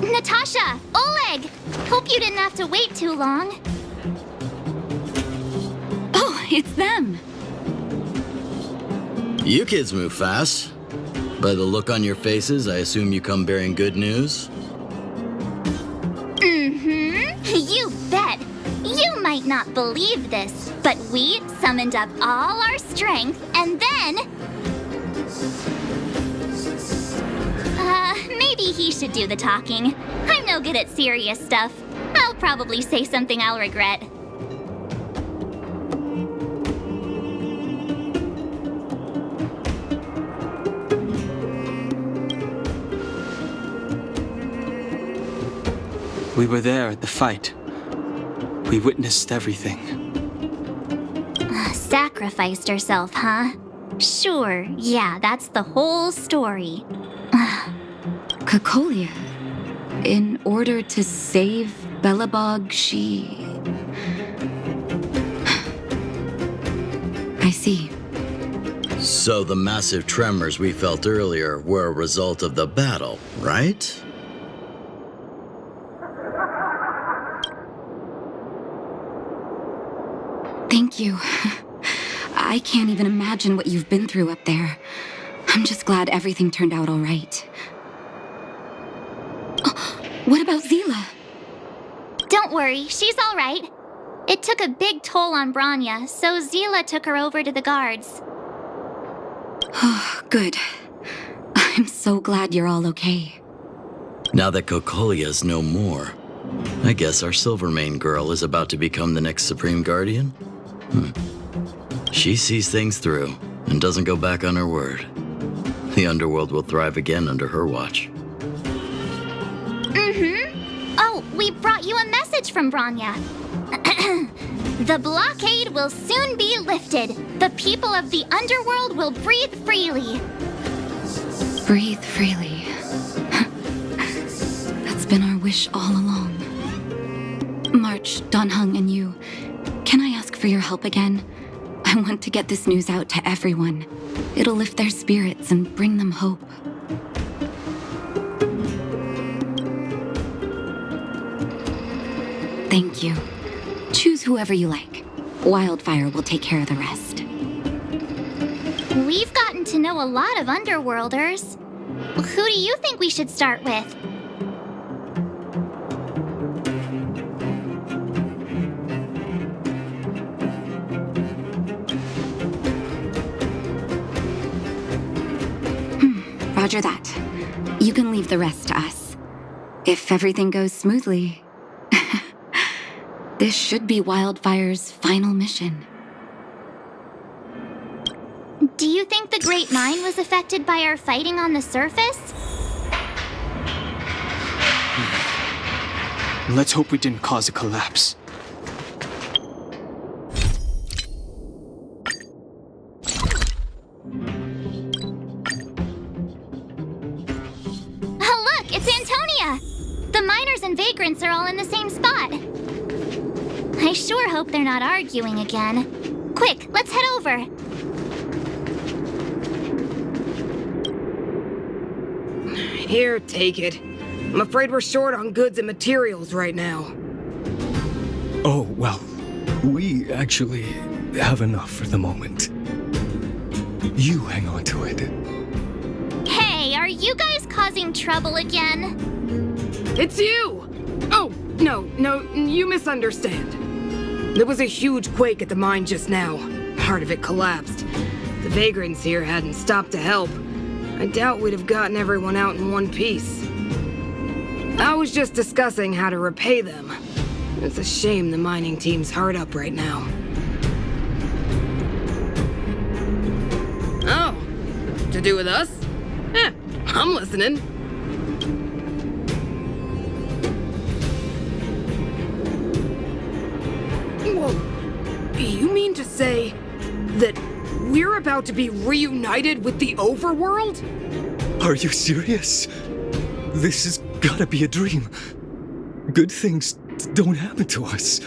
Natasha! Oleg! Hope you didn't have to wait too long. Oh, it's them. You kids move fast. By the look on your faces, I assume you come bearing good news? You bet. You might not believe this, but we summoned up all our strength and then... maybe he should do the talking. I'm no good at serious stuff. I'll probably say something I'll regret. We were there at the fight. We witnessed everything. Sacrificed herself, huh? Sure, yeah, that's the whole story. Cocolia. In order to save Belobog, she... I see. So the massive tremors we felt earlier were a result of the battle, right? Thank you. I can't even imagine what you've been through up there. I'm just glad everything turned out all right. Oh, what about Zila? Don't worry, she's all right. It took a big toll on Branya, so Zila took her over to the guards. Oh, good. I'm so glad you're all okay. Now that Cocolia's no more, I guess our Silvermane girl is about to become the next Supreme Guardian? She sees things through and doesn't go back on her word. The underworld will thrive again under her watch. Oh, we brought you a message from Branya. The blockade will soon be lifted. The people of the underworld will breathe freely. Breathe freely. That's been our wish all along. March, Donhung, and you, can I ask for your help again? I want to get this news out to everyone. It'll lift their spirits and bring them hope. Thank you. Choose whoever you like. Wildfire will take care of the rest. We've gotten to know a lot of underworlders. Who do you think we should start with? Roger that. You can leave the rest to us. If everything goes smoothly, this should be Wildfire's final mission. Do you think the Great Mine was affected by our fighting on the surface? Let's hope we didn't cause a collapse. Oh, look, it's Antonia! The miners and vagrants are all in the same spot. I sure hope they're not arguing again. Quick, let's head over. Here, take it. I'm afraid we're short on goods and materials right now. Oh, well, we actually have enough for the moment. You hang on to it. Hey, are you guys causing trouble again? It's you! Oh, no, you misunderstand. There was a huge quake at the mine just now. Part of it collapsed. The vagrants here hadn't stopped to help. I doubt we'd have gotten everyone out in one piece. I was just discussing how to repay them. It's a shame the mining team's hard up right now. Oh, to do with us? I'm listening. Whoa, you mean to say that we're about to be reunited with the overworld? Are you serious? This has gotta be a dream. Good things don't happen to us.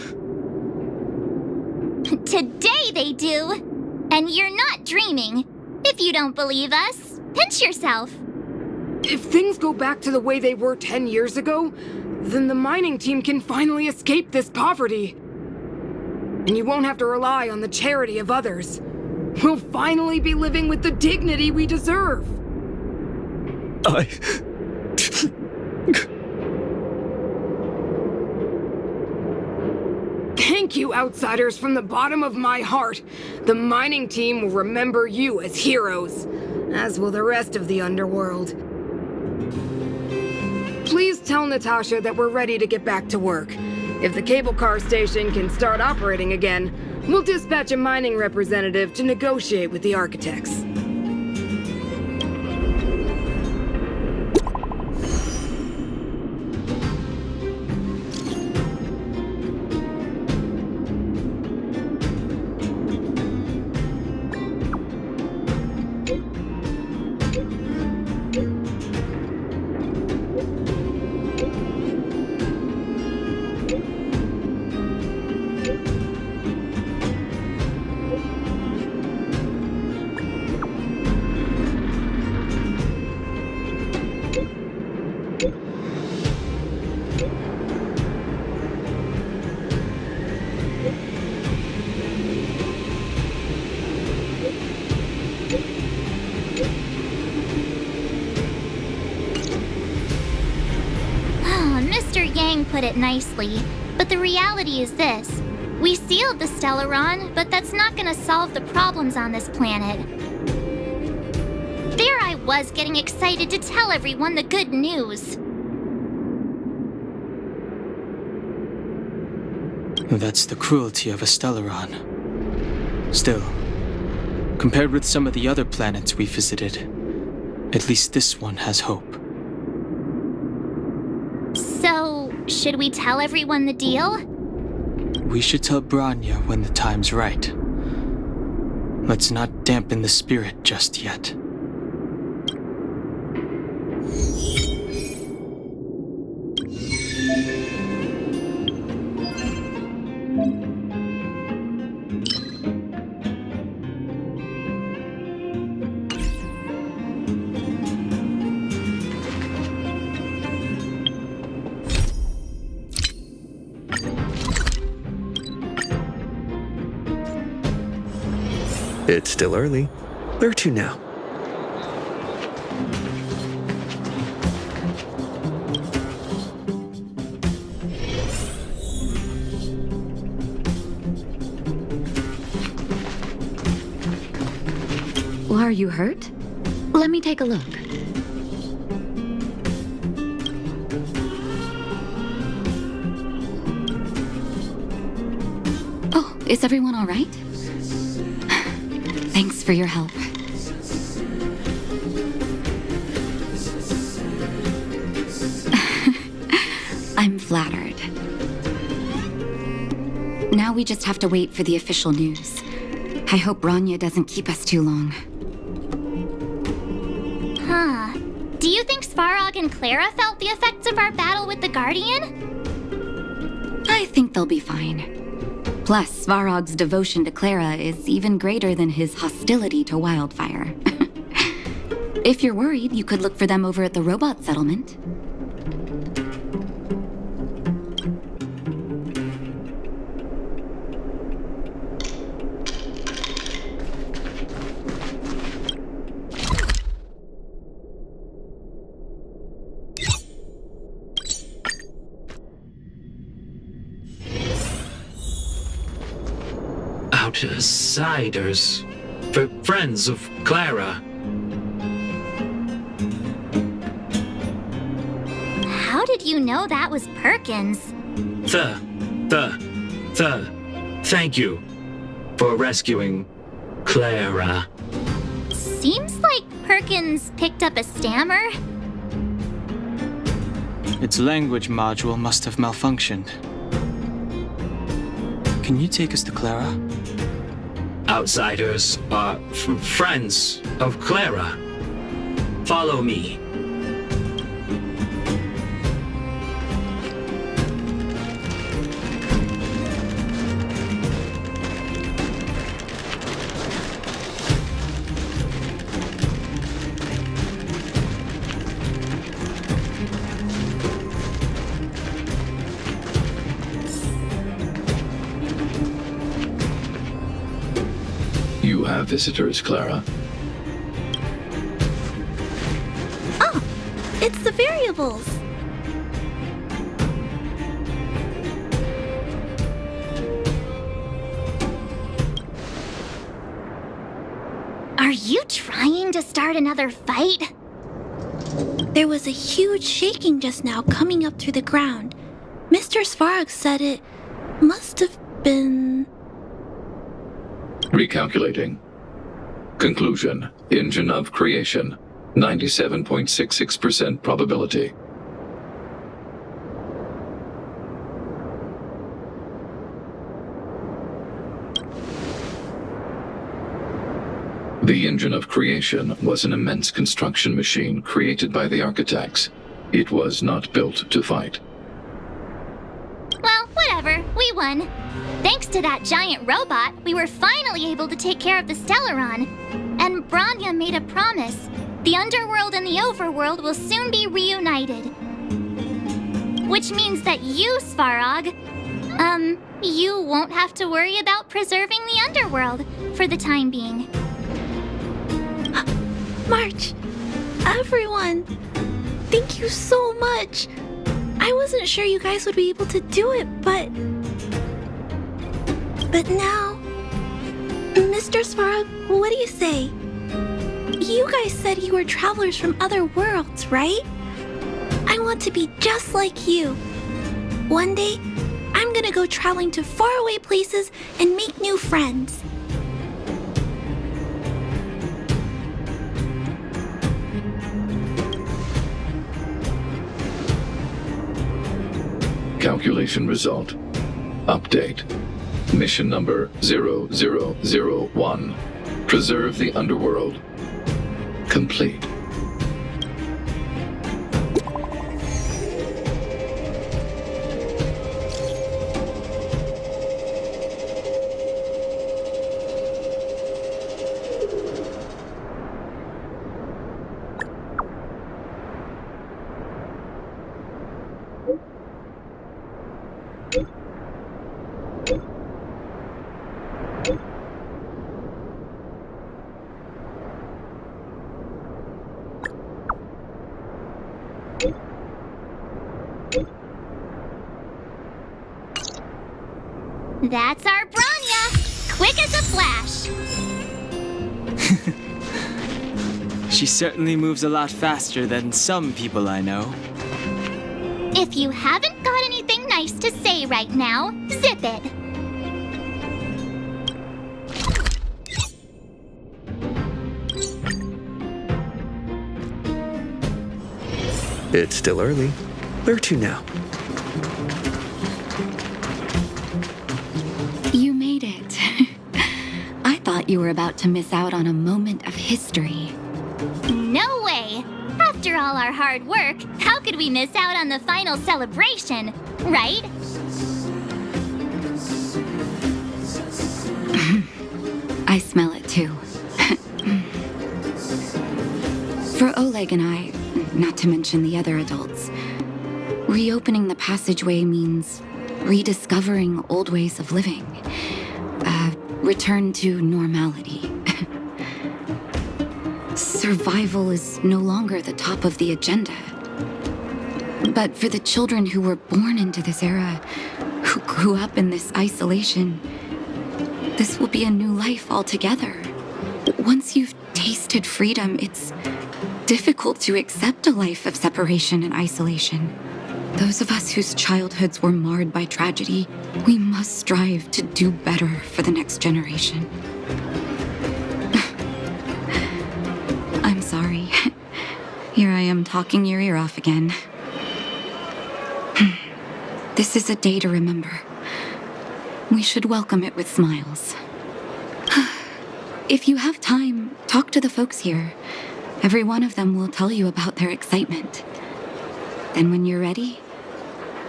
Today they do. And you're not dreaming. If you don't believe us, pinch yourself. If things go back to the way they were 10 years ago, then the mining team can finally escape this poverty. And you won't have to rely on the charity of others. We'll finally be living with the dignity we deserve. Thank you, Outsiders, from the bottom of my heart. The mining team will remember you as heroes, as will the rest of the underworld. Please tell Natasha that we're ready to get back to work. If the cable car station can start operating again, we'll dispatch a mining representative to negotiate with the architects. Put it nicely, but the reality is this. We sealed the Stellaron, but that's not gonna solve the problems on this planet. There I was getting excited to tell everyone the good news. That's the cruelty of a Stellaron. Still, compared with some of the other planets we visited, at least this one has hope. So, should we tell everyone the deal? We should tell Bronya when the time's right. Let's not dampen the spirit just yet. It's still early. Where to now? Are you hurt? Let me take a look. Oh, is everyone all right? Thanks for your help. I'm flattered. Now we just have to wait for the official news. I hope Bronya doesn't keep us too long. Huh. Do you think Svarog and Clara felt the effects of our battle with the Guardian? I think they'll be fine. Plus, Svarog's devotion to Clara is even greater than his hostility to Wildfire. If you're worried, you could look for them over at the robot settlement. Outsiders. For friends of Clara. How did you know that was Perkins? Thank you for rescuing Clara. Seems like Perkins picked up a stammer. Its language module must have malfunctioned. Can you take us to Clara? Outsiders are friends of Clara. Follow me. have visitors, Clara. Oh, it's the variables. Are you trying to start another fight? There was a huge shaking just now coming up through the ground. Mr. Svarog said it must have been... Recalculating. Conclusion. Engine of creation. 97.66% probability. The engine of creation was an immense construction machine created by the architects. It was not built to fight. Well, whatever. We won. Thanks to that giant robot, we were finally able to take care of the Stellaron. And Bronya made a promise. The underworld and the overworld will soon be reunited. Which means that you, Svarog, you won't have to worry about preserving the underworld for the time being. March, everyone, thank you so much. I wasn't sure you guys would be able to do it, but now, Mr. Svarog, what do you say? You guys said you were travelers from other worlds, right? I want to be just like you. One day, I'm gonna go traveling to faraway places and make new friends. Calculation result. Update. Mission number 0001. Preserve the underworld. Complete. That's our Bronya! Quick as a flash! She certainly moves a lot faster than some people I know. If you haven't got anything nice to say right now, zip it! It's still early. Where to now? You made it. I thought you were about to miss out on a moment of history. No way! After all our hard work, how could we miss out on the final celebration, right? I smell it too. For Oleg and I, not to mention the other adults, reopening the passageway means rediscovering old ways of living. Return to normality. Survival is no longer the top of the agenda. But for the children who were born into this era, who grew up in this isolation, this will be a new life altogether. Once you've tasted freedom, it's difficult to accept a life of separation and isolation. Those of us whose childhoods were marred by tragedy, we must strive to do better for the next generation. I'm sorry. Here I am talking your ear off again. This is a day to remember. We should welcome it with smiles. If you have time, talk to the folks here. Every one of them will tell you about their excitement. Then when you're ready,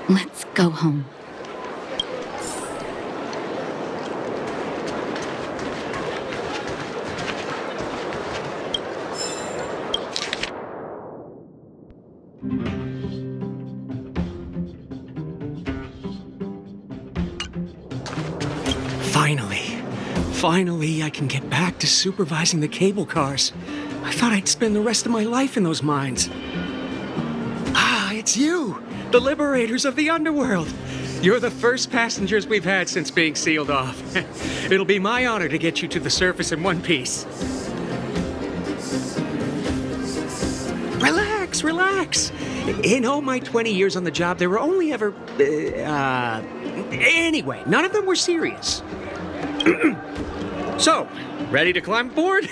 let's go home. Finally, I can get back to supervising the cable cars. I thought I'd spend the rest of my life in those mines. Ah, it's you! The liberators of the underworld! You're the first passengers we've had since being sealed off. It'll be my honor to get you to the surface in one piece. Relax, relax. In all my 20 years on the job, there were only ever... Anyway, none of them were serious. So, ready to climb aboard?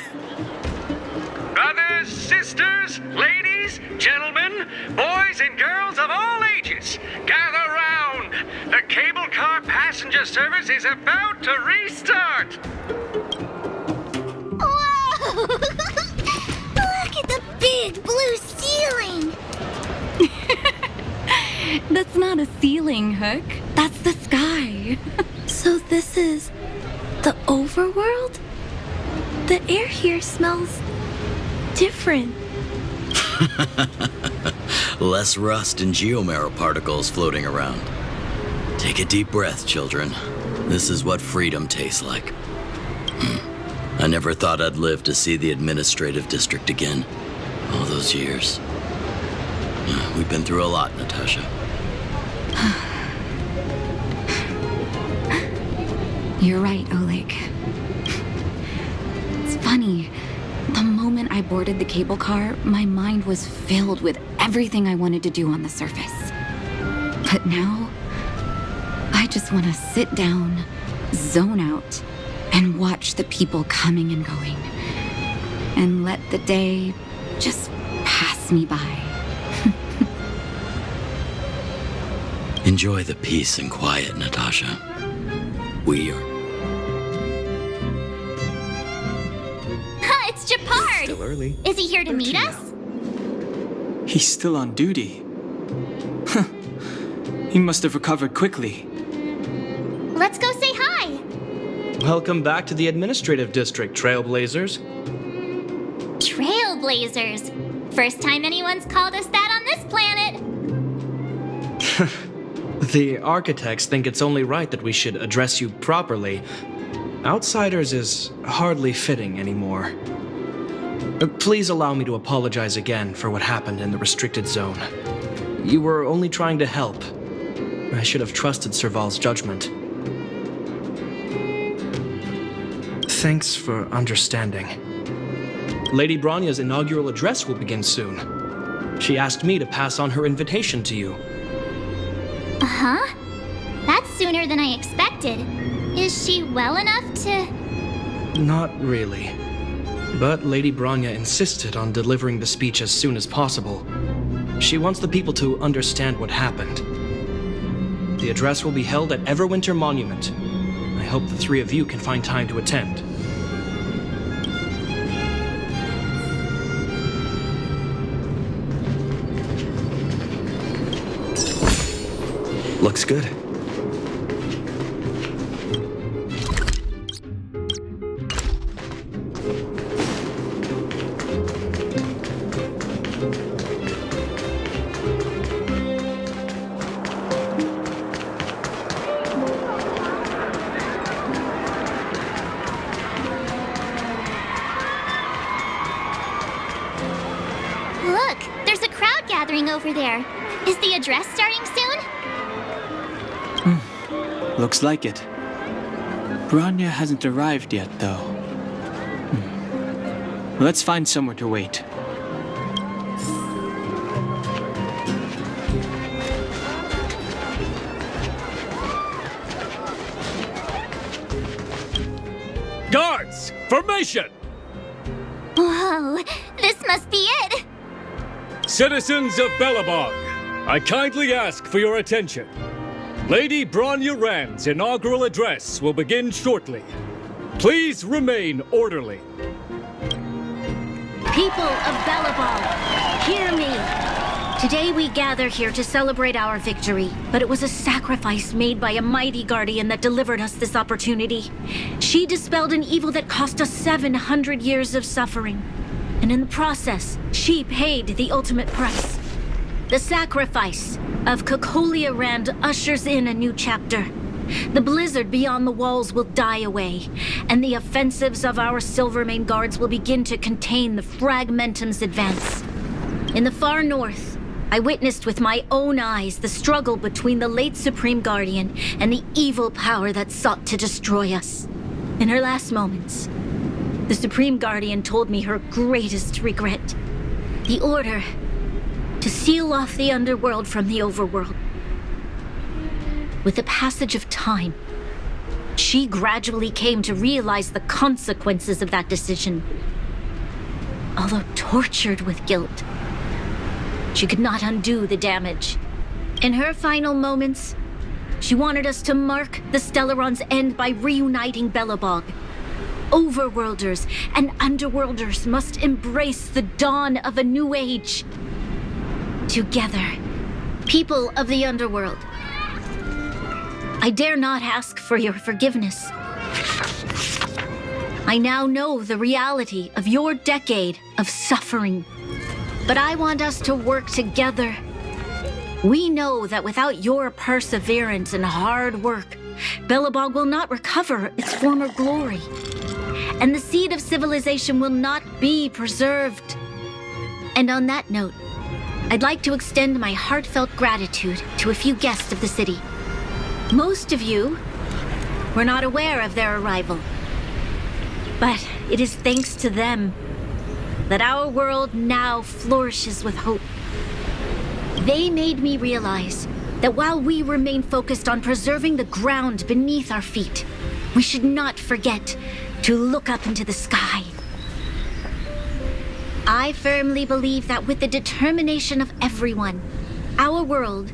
Brothers, sisters, ladies, gentlemen, boys and girls of all ages, gather round. The cable car passenger service is about to restart. Whoa! Look at the big blue ceiling! That's not a ceiling, Hook. That's the sky. So this is the overworld? The air here smells different. Less rust and geomarrow particles floating around. Take a deep breath, children. This is what freedom tastes like. I never thought I'd live to see the administrative district again. All those years. We've been through a lot, Natasha. You're right, Oleg. It's funny. The moment I boarded the cable car, my mind was filled with everything I wanted to do on the surface. But now, I just want to sit down, zone out, and watch the people coming and going. And let the day just pass me by. Enjoy the peace and quiet, Natasha. We are... It's Japard! Still early. Is he here to meet us? He's still on duty. He must have recovered quickly. Let's go say hi! Welcome back to the administrative district, Trailblazers. Trailblazers. First time anyone's called us that on this planet. The architects think it's only right that we should address you properly. Outsiders is hardly fitting anymore. Please allow me to apologize again for what happened in the restricted zone. You were only trying to help. I should have trusted Serval's judgment. Thanks for understanding. Lady Bronya's inaugural address will begin soon. She asked me to pass on her invitation to you. Uh-huh. That's sooner than I expected. Is she well enough to... Not really. But Lady Bronya insisted on delivering the speech as soon as possible. She wants the people to understand what happened. The address will be held at Everwinter Monument. I hope the three of you can find time to attend. Looks good. Look, there's a crowd gathering over there. Is the address starting soon? Looks like it. Bronya hasn't arrived yet, though. Let's find somewhere to wait. Guards! Formation! Whoa, this must be it! Citizens of Belobog, I kindly ask for your attention. Lady Bronya Rand's inaugural address will begin shortly. Please remain orderly. People of Belobog, hear me. Today we gather here to celebrate our victory, but it was a sacrifice made by a mighty guardian that delivered us this opportunity. She dispelled an evil that cost us 700 years of suffering. And in the process, she paid the ultimate price. The sacrifice of Cocolia Rand ushers in a new chapter. the blizzard beyond the walls will die away, and the offensives of our Silvermane guards will begin to contain the Fragmentum's advance. In the far north, I witnessed with my own eyes the struggle between the late Supreme Guardian and the evil power that sought to destroy us. In her last moments, the Supreme Guardian told me her greatest regret: the order to seal off the underworld from the overworld. With the passage of time, she gradually came to realize the consequences of that decision. Although tortured with guilt, she could not undo the damage. In her final moments, she wanted us to mark the Stellaron's end by reuniting Belobog. Overworlders and Underworlders must embrace the dawn of a new age. Together, people of the Underworld, I dare not ask for your forgiveness. I now know the reality of your decade of suffering, but I want us to work together. We know that without your perseverance and hard work, Belobog will not recover its former glory, and the seed of civilization will not be preserved. And on that note, I'd like to extend my heartfelt gratitude to a few guests of the city. Most of you were not aware of their arrival, but it is thanks to them that our world now flourishes with hope. They made me realize that while we remain focused on preserving the ground beneath our feet, we should not forget to look up into the sky. I firmly believe that with the determination of everyone, our world,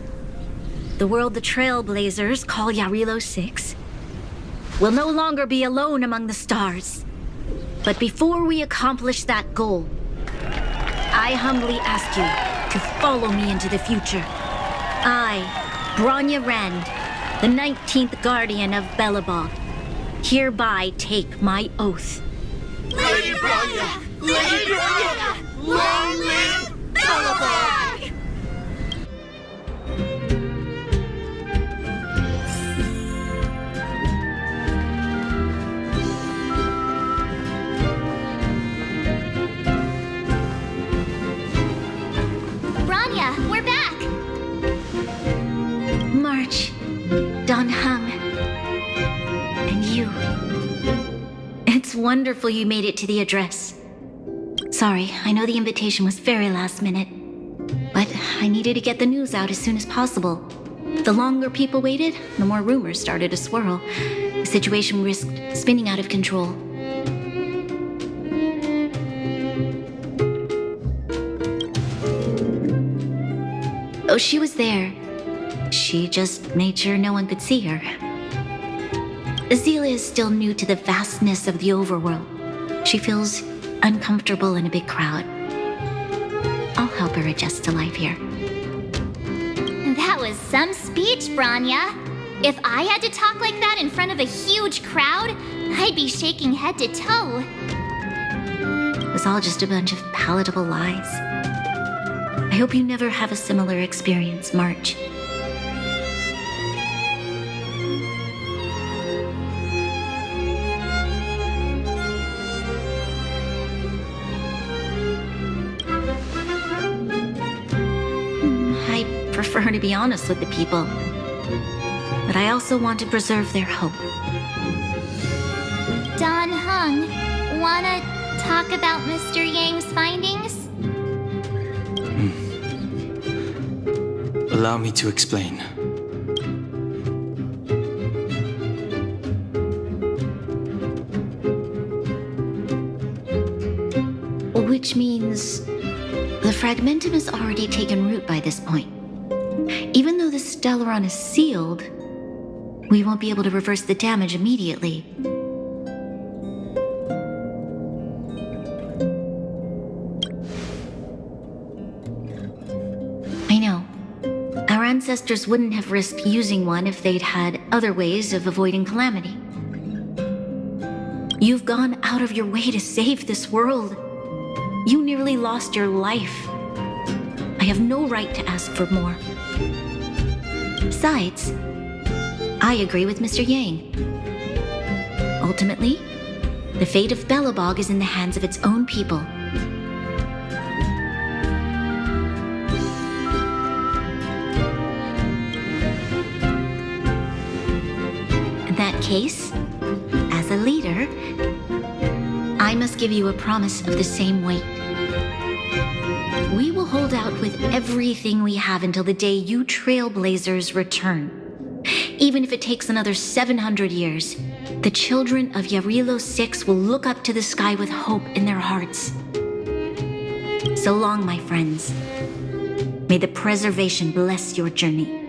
the world the Trailblazers call Jarilo-VI, will no longer be alone among the stars. But before we accomplish that goal, I humbly ask you to follow me into the future. I, Bronya Rand, the 19th Guardian of Belobog, hereby take my oath. Lady Bronya! Lady Bronya! Long live Belobog! Bronya, we're back! March, Don Hung, and you. It's wonderful you made it to the address. Sorry, I know the invitation was very last minute, but I needed to get the news out as soon as possible. The longer people waited, the more rumors started to swirl. The situation risked spinning out of control. Oh, she was there. She just made sure no one could see her. Azela is still new to the vastness of the overworld. She feels uncomfortable in a big crowd. I'll help her adjust to life here. That was some speech, Bronya. If I had to talk like that in front of a huge crowd, I'd be shaking head to toe. It was all just a bunch of palatable lies. I hope you never have a similar experience, March. I prefer to be honest with the people, but I also want to preserve their hope. Don Hung, wanna talk about Mr. Yang's findings? Allow me to explain. Which means the Fragmentum has already taken root by this point. Even though the Stellaron is sealed, we won't be able to reverse the damage immediately. I know. Our ancestors wouldn't have risked using one if they'd had other ways of avoiding calamity. You've gone out of your way to save this world. You nearly lost your life. I have no right to ask for more. Besides, I agree with Mr. Yang. Ultimately, the fate of Belobog is in the hands of its own people. In that case, as a leader, I must give you a promise of the same weight. We will hold out with everything we have until the day you Trailblazers return. Even if it takes another 700 years, the children of Jarilo-VI will look up to the sky with hope in their hearts. So long, my friends. May the preservation bless your journey.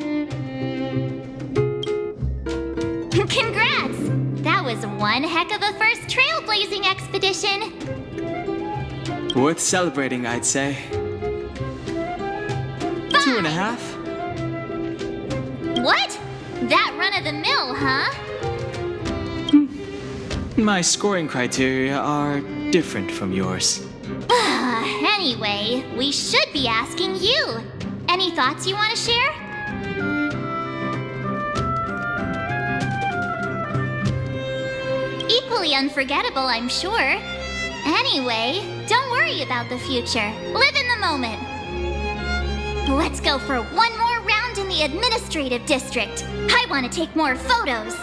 Congrats! That was one heck of a first trailblazing expedition. Worth celebrating, I'd say. 2.5. What? That run-of-the-mill, huh? My scoring criteria are different from yours. Anyway, we should be asking you. Any thoughts you want to share? Equally unforgettable, I'm sure. Anyway, don't worry about the future. Live in the moment. Let's go for one more round in the administrative district. I want to take more photos.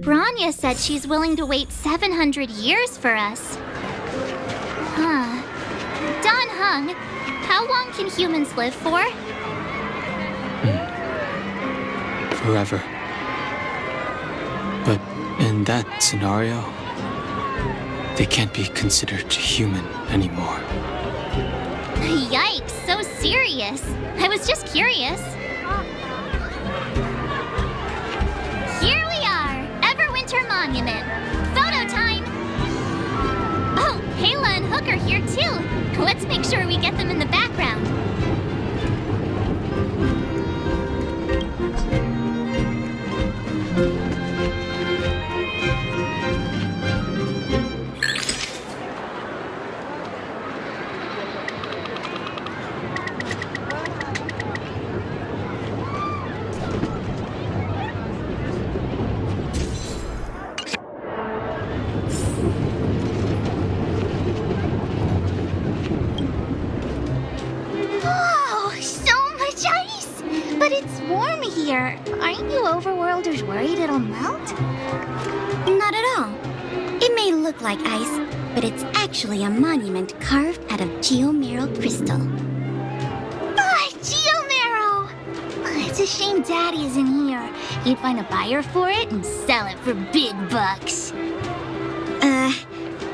Branya said she's willing to wait 700 years for us. Huh. Don Hung, how long can humans live for? Forever. But in that scenario, they can't be considered human anymore. Yikes, so serious. I was just curious. Here we are, Everwinter Monument. Photo time! Oh, Kayla and Hook are here too. Let's make sure we get them in the background. Aren't you overworlders worried it'll melt? Not at all. It may look like ice, but it's actually a monument carved out of geomeral crystal. Geomero! It's a shame Daddy isn't here. He'd find a buyer for it and sell it for big bucks.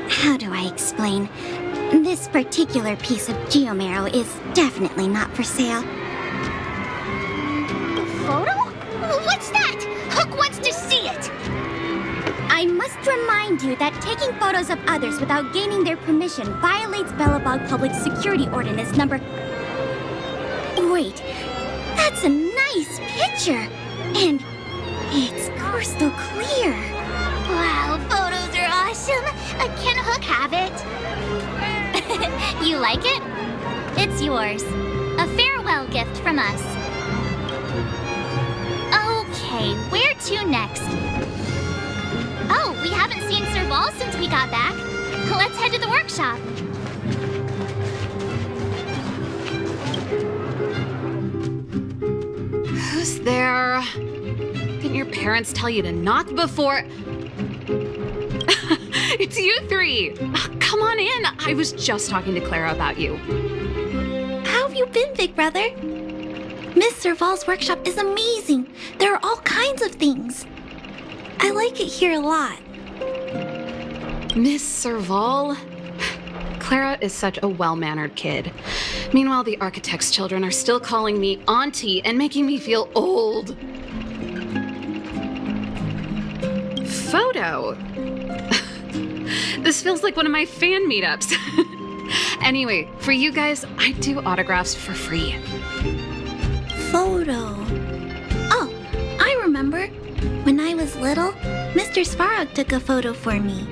How do I explain? This particular piece of geomero is definitely not for sale. Photo? What's that? Hook wants to see it! I must remind you that taking photos of others without gaining their permission violates Belobog Public Security Ordinance number... Wait, that's a nice picture! And it's crystal clear! Wow, photos are awesome! Can Hook have it? You like it? It's yours. A farewell gift from us. Okay, where to next? Oh, we haven't seen Serval since we got back. Let's head to the workshop. Who's there? Didn't your parents tell you to knock before... It's you three! Come on in. I was just talking to Clara about you. How have you been, big brother? Miss Serval's workshop is amazing. There are all kinds of things. I like like it here a lot. Miss Serval? Clara is such a well-mannered kid. Meanwhile, the architect's children are still calling me auntie and making me feel old. Photo? This feels like one of my fan meetups. Anyway, for you guys, I do autographs for free. Photo. Oh, I remember. When I was little, Mr. Svarog took a photo for me.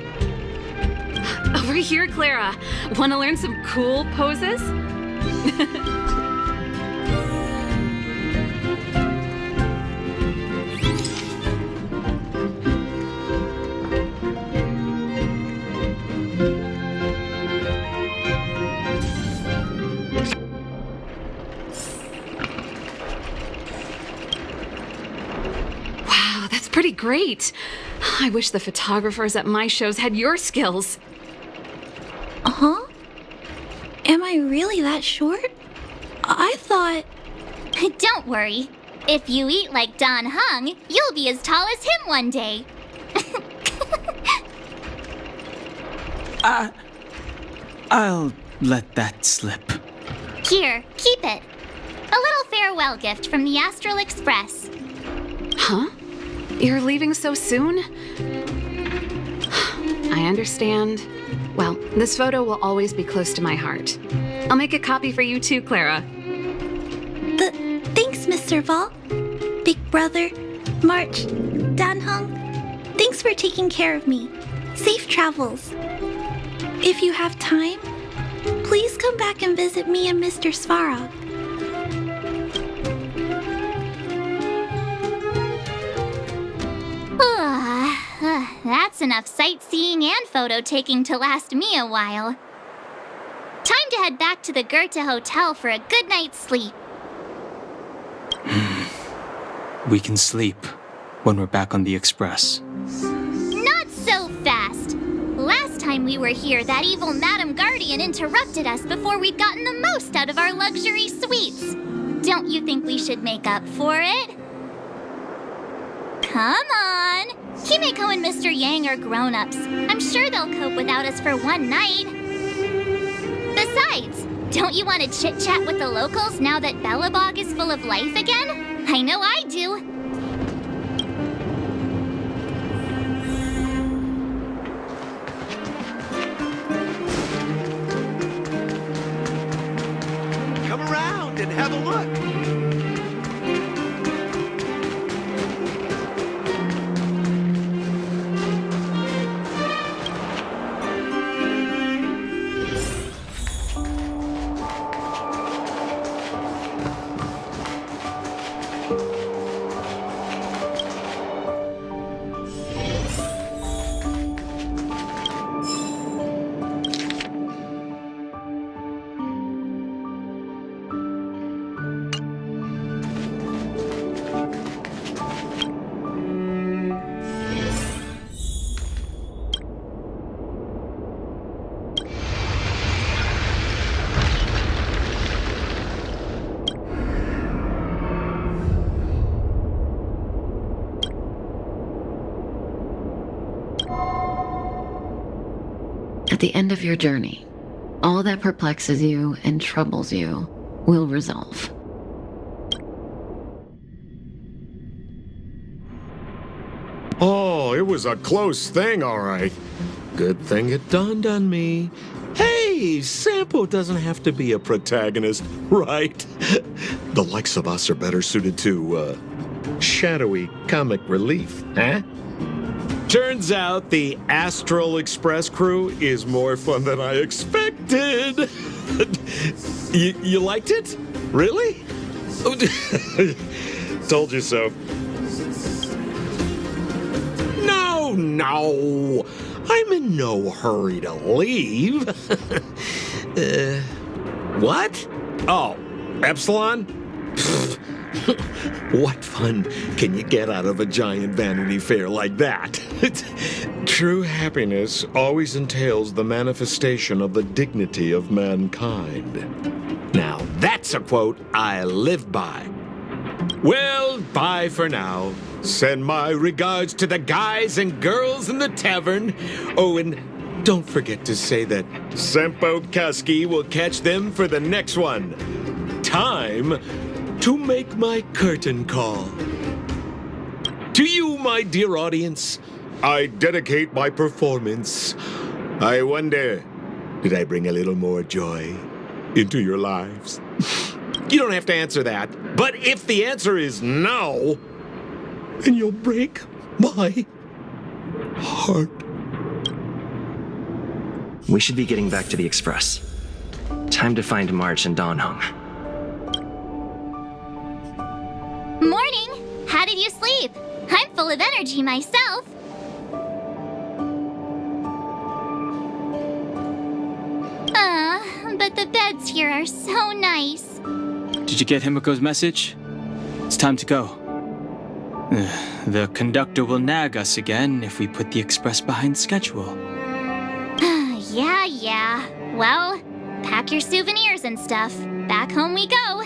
Over here, Clara. Want to learn some cool poses? Wow, that's pretty great. I wish the photographers at my shows had your skills. Huh? Am I really that short? I thought... Don't worry. If you eat like Don Hung, you'll be as tall as him one day. I'll let that slip. Here, keep it. A little farewell gift from the Astral Express. Huh? You're leaving so soon? I understand. Well, this photo will always be close to my heart. I'll make a copy for you too, Clara. Thanks, Mr. Vol. Big Brother, March, Danhung. Thanks for taking care of me. Safe travels. If you have time, please come back and visit me and Mr. Svarog. That's enough sightseeing and photo taking to last me a while. Time to head back to the Goethe Hotel for a good night's sleep. We can sleep when we're back on the Express. Not so fast! Last time we were here, that evil Madam Guardian interrupted us before we'd gotten the most out of our luxury suites. Don't you think we should make up for it? Come on! Himeko and Mr. Yang are grown-ups. I'm sure they'll cope without us for one night. Besides, don't you want to chit-chat with the locals now that Belobog is full of life again? I know I do. Come around and have a look. At the end of your journey, all that perplexes you and troubles you will resolve. Oh, it was a close thing, all right. Good thing it dawned on me. Hey, Sampo doesn't have to be a protagonist, right? The likes of us are better suited to, shadowy comic relief, huh? Turns out the Astral Express crew is more fun than I expected. You liked it? Really? Told you so. No. I'm in no hurry to leave. What? Oh, Epsilon? What fun can you get out of a giant Vanity Fair like that? True happiness always entails the manifestation of the dignity of mankind. Now, that's a quote I live by. Well, bye for now. Send my regards to the guys and girls in the tavern. Oh, and don't forget to say that Sempo Kaski will catch them for the next one. Time to make my curtain call. To you, my dear audience, I dedicate my performance. I wonder, did I bring a little more joy into your lives? You don't have to answer that. But if the answer is no, then you'll break my heart. We should be getting back to the Express. Time to find March and Don Hung. Morning! How did you sleep? I'm full of energy myself. But the beds here are so nice. Did you get Himiko's message? It's time to go. The conductor will nag us again if we put the express behind schedule. Yeah. Well, pack your souvenirs and stuff. Back home we go.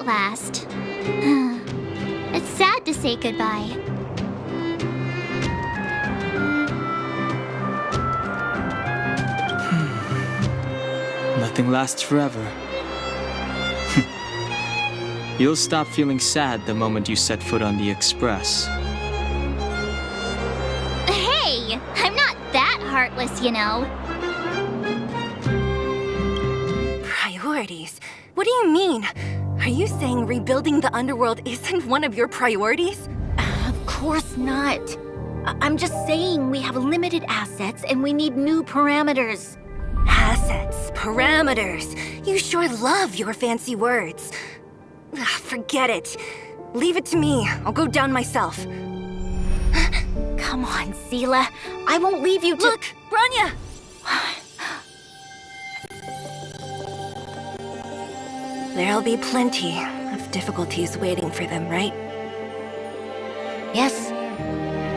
Last. It's sad to say goodbye. Nothing lasts forever. You'll stop feeling sad the moment you set foot on the Express. Hey! I'm not that heartless, you know. Priorities? What do you mean? Are you saying rebuilding the underworld isn't one of your priorities? Of course not. I'm just saying we have limited assets and we need new parameters. Assets, parameters. You sure love your fancy words. Forget it. Leave it to me. I'll go down myself. Come on, Seela. I won't leave you to— Look, Branya! There'll be plenty of difficulties waiting for them, right? Yes.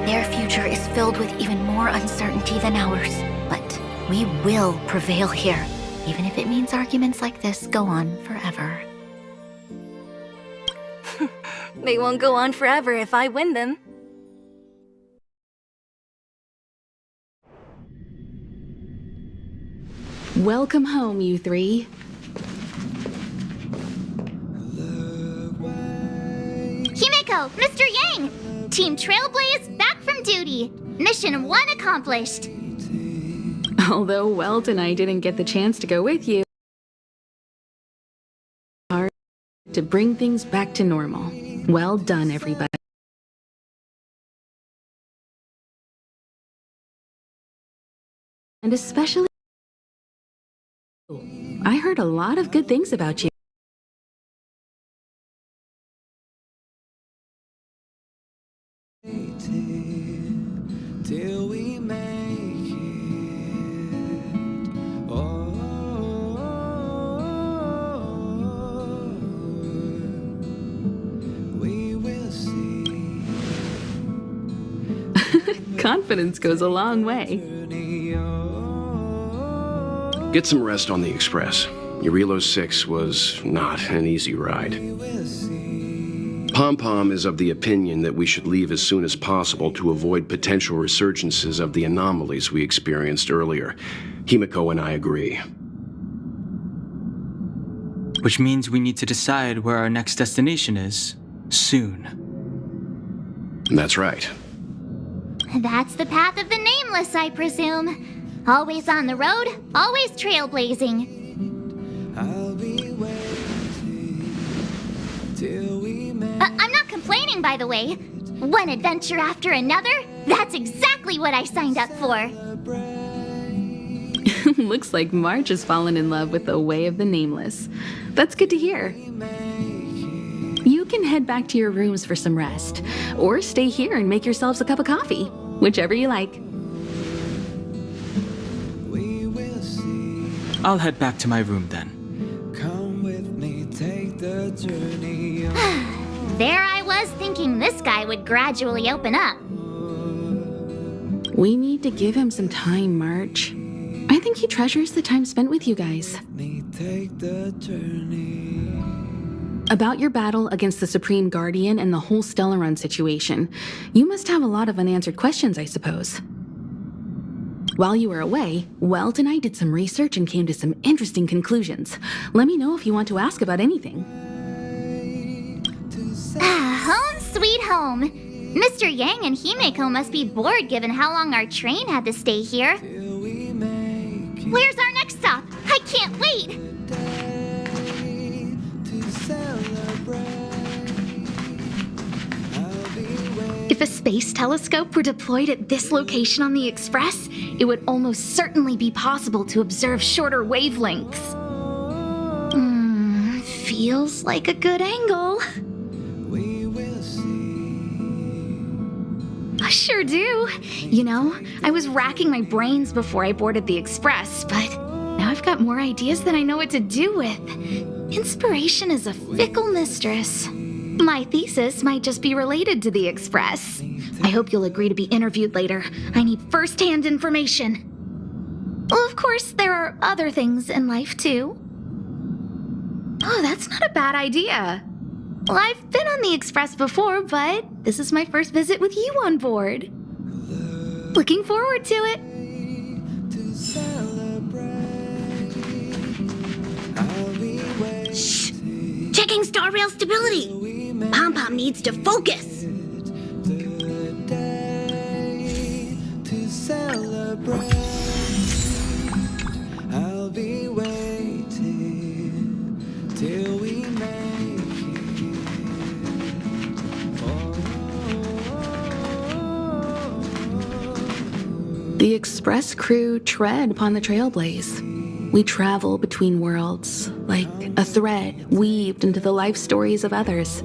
Their future is filled with even more uncertainty than ours. But we will prevail here, even if it means arguments like this go on forever. They won't go on forever if I win them. Welcome home, you three. Himiko, Mr. Yang! Team Trailblaze back from duty. Mission 1 accomplished. Although Welt and I didn't get the chance to go with you, hard to bring things back to normal. Well done, everybody. And especially, I heard a lot of good things about you. Till we make it. Oh, we will see. Confidence goes a long way. Get some rest on the Express. Jarilo-VI was not an easy ride. Pom-Pom is of the opinion that we should leave as soon as possible to avoid potential resurgences of the anomalies we experienced earlier. Himiko and I agree. Which means we need to decide where our next destination is. Soon. That's right. That's the path of the Nameless, I presume. Always on the road, always trailblazing. I'm not complaining, by the way. One adventure after another, that's exactly what I signed up for. Looks like March has fallen in love with the way of the Nameless. That's good to hear. You can head back to your rooms for some rest, or stay here and make yourselves a cup of coffee, whichever you like. I'll head back to my room then. Come with me, take the journey. There I was thinking this guy would gradually open up. We need to give him some time, March. I think he treasures the time spent with you guys. Take the journey. About your battle against the Supreme Guardian and the whole Stellaron situation, you must have a lot of unanswered questions, I suppose. While you were away, Welt and I did some research and came to some interesting conclusions. Let me know if you want to ask about anything. Home sweet home. Mr. Yang and Himeko must be bored given how long our train had to stay here. Where's our next stop? I can't wait! If a space telescope were deployed at this location on the Express, it would almost certainly be possible to observe shorter wavelengths. Feels like a good angle. I sure do. You know, I was racking my brains before I boarded the Express, but now I've got more ideas than I know what to do with. Inspiration is a fickle mistress. My thesis might just be related to the Express. I hope you'll agree to be interviewed later. I need first-hand information. Well, of course, there are other things in life, too. Oh, that's not a bad idea. Well, I've been on the Express before, but this is my first visit with you on board. Looking forward to it. Shh! Checking star rail stability. Pom-Pom needs to focus. I'll be waiting till we make it. The Express crew tread upon the trailblaze. We travel between worlds, like a thread weaved into the life stories of others.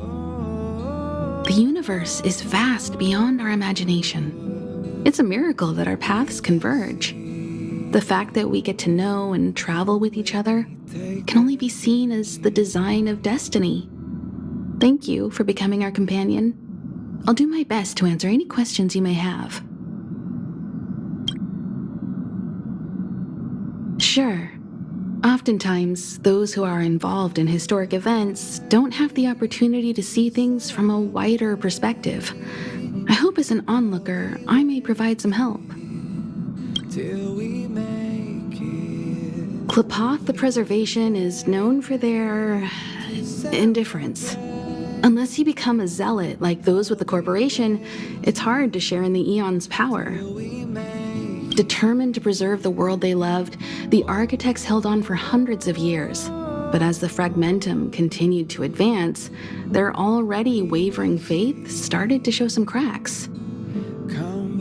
The universe is vast beyond our imagination. It's a miracle that our paths converge. The fact that we get to know and travel with each other can only be seen as the design of destiny. Thank you for becoming our companion. I'll do my best to answer any questions you may have. Sure. Oftentimes, those who are involved in historic events don't have the opportunity to see things from a wider perspective. I hope as an onlooker, I may provide some help. Klapoth the Preservation is known for their indifference. Unless you become a zealot like those with the corporation, it's hard to share in the Aeon's power. Determined to preserve the world they loved, the architects held on for hundreds of years. But as the fragmentum continued to advance, their already wavering faith started to show some cracks.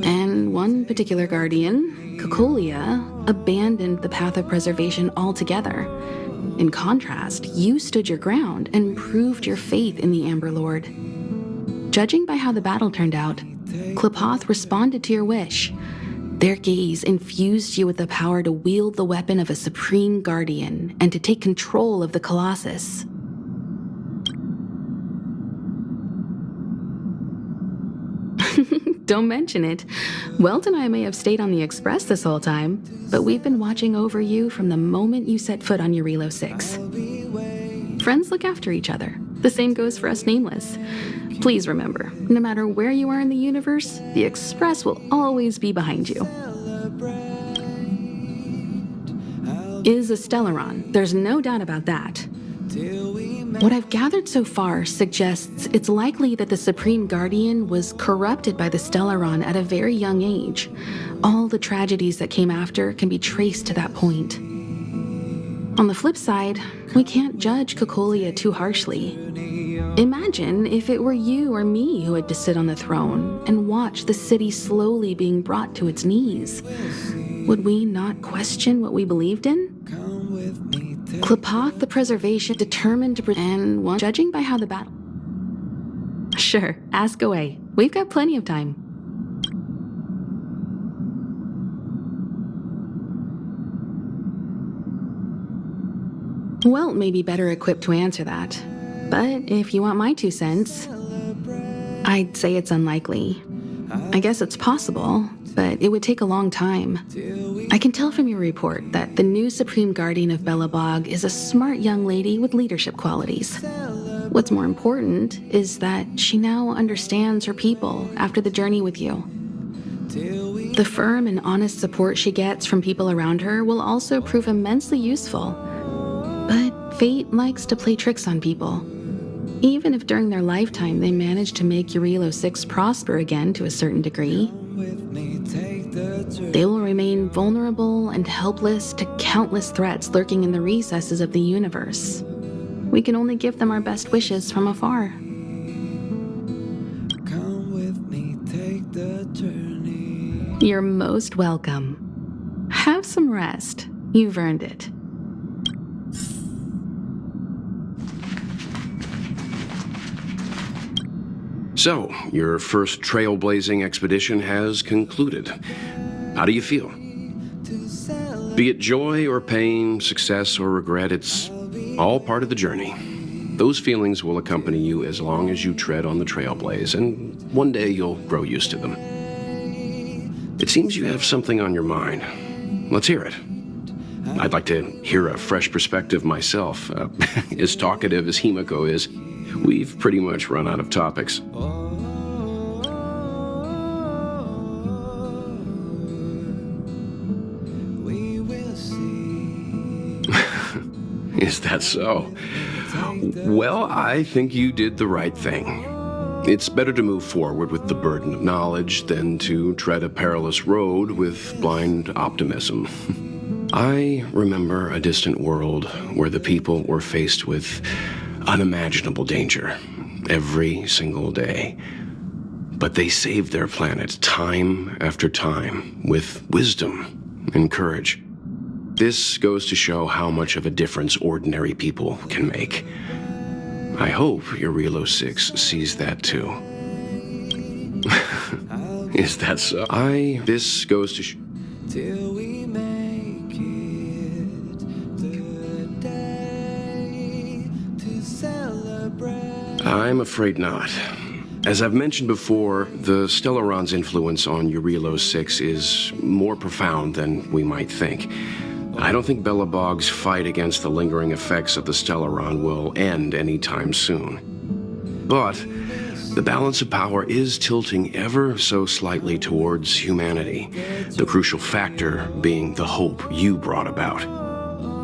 And one particular guardian, Cocolia, abandoned the path of preservation altogether. In contrast, you stood your ground and proved your faith in the Amber Lord. Judging by how the battle turned out, Klapoth responded to your wish. Their gaze infused you with the power to wield the weapon of a supreme guardian and to take control of the Colossus. Don't mention it. Welt and I may have stayed on the Express this whole time, but we've been watching over you from the moment you set foot on Jarilo-VI. Friends look after each other. The same goes for us Nameless. Please remember, no matter where you are in the universe, the Express will always be behind you. Is a Stellaron. There's no doubt about that. What I've gathered so far suggests it's likely that the Supreme Guardian was corrupted by the Stellaron at a very young age. All the tragedies that came after can be traced to that point. On the flip side, we can't judge Cocolia too harshly. Imagine if it were you or me who had to sit on the throne and watch the city slowly being brought to its knees. Would we not question what we believed in? Klapoth the Preservation determined to and one judging by how the battle... Sure, ask away. We've got plenty of time. Welt may be better equipped to answer that. But if you want my 2 cents, I'd say it's unlikely. I guess it's possible, but it would take a long time. I can tell from your report that the new Supreme Guardian of Belobog is a smart young lady with leadership qualities. What's more important is that she now understands her people after the journey with you. The firm and honest support she gets from people around her will also prove immensely useful. But fate likes to play tricks on people. Even if during their lifetime they manage to make Jarilo-VI prosper again to a certain degree, they will remain vulnerable and helpless to countless threats lurking in the recesses of the universe. We can only give them our best wishes from afar. Come with me, take the journey. You're most welcome. Have some rest. You've earned it. So, your first trailblazing expedition has concluded. How do you feel? Be it joy or pain, success or regret, it's all part of the journey. Those feelings will accompany you as long as you tread on the trailblaze, and one day you'll grow used to them. It seems you have something on your mind. Let's hear it. I'd like to hear a fresh perspective myself. As talkative as Himiko is, we've pretty much run out of topics. Is that so? Well, I think you did the right thing. It's better to move forward with the burden of knowledge than to tread a perilous road with blind optimism. I remember a distant world where the people were faced with unimaginable danger every single day. But they saved their planet time after time with wisdom and courage. This goes to show how much of a difference ordinary people can make. I hope Jarilo-VI sees that too. Is that so? This goes to Till we make it the day to celebrate. I'm afraid not. As I've mentioned before, the Stellaron's influence on Jarilo-VI is more profound than we might think. I don't think Belobog's fight against the lingering effects of the Stellaron will end anytime soon. But the balance of power is tilting ever so slightly towards humanity, the crucial factor being the hope you brought about.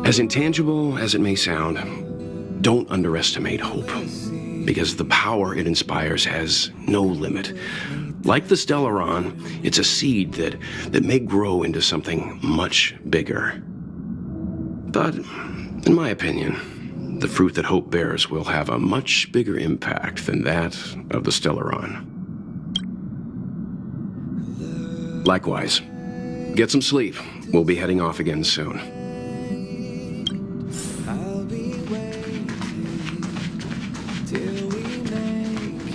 As intangible as it may sound, don't underestimate hope, because the power it inspires has no limit. Like the Stellaron, it's a seed that may grow into something much bigger. But, in my opinion, the fruit that hope bears will have a much bigger impact than that of the Stellaron. Likewise, get some sleep. We'll be heading off again soon. I'll be waiting till we make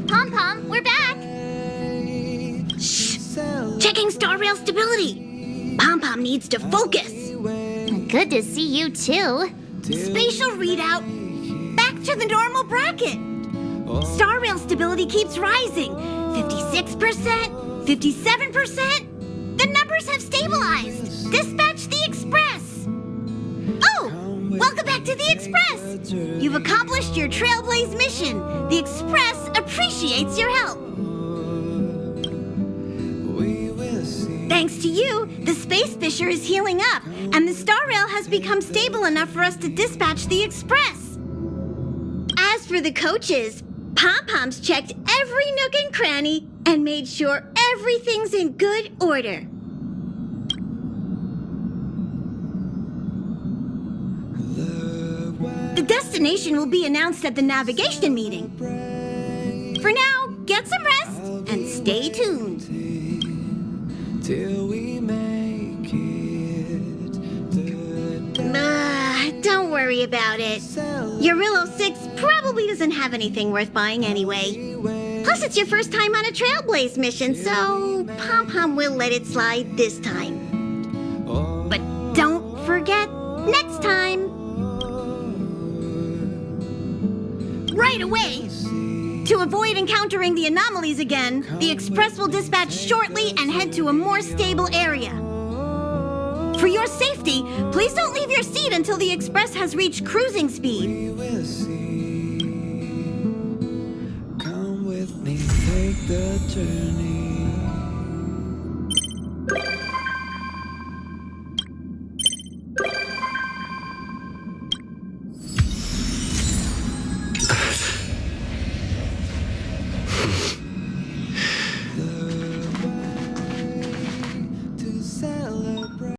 it. Pom-Pom, we're back! Shh! Checking star rail stability! Pom-Pom needs to focus! Good to see you too. Spatial readout. Back to the normal bracket. Star rail stability keeps rising. 56%, 57%. The numbers have stabilized. Dispatch the Express. Oh, welcome back to the Express. You've accomplished your Trailblaze mission. The Express appreciates your help. Thanks to you, the Space Fisher is healing up, and the Star Rail has become stable enough for us to dispatch the Express. As for the coaches, Pom-Pom's checked every nook and cranny and made sure everything's in good order. The destination will be announced at the navigation meeting. For now, get some rest and stay tuned. Till we make it. Don't worry about it. Jarilo-VI probably doesn't have anything worth buying anyway. Plus, it's your first time on a Trailblaze mission, so Pom-Pom will let it slide this time. But don't forget, next time. Right away! To avoid encountering the anomalies again, the Express will dispatch shortly and head to a more stable area. For your safety, please don't leave your seat until the Express has reached cruising speed. Come with me, take the journey.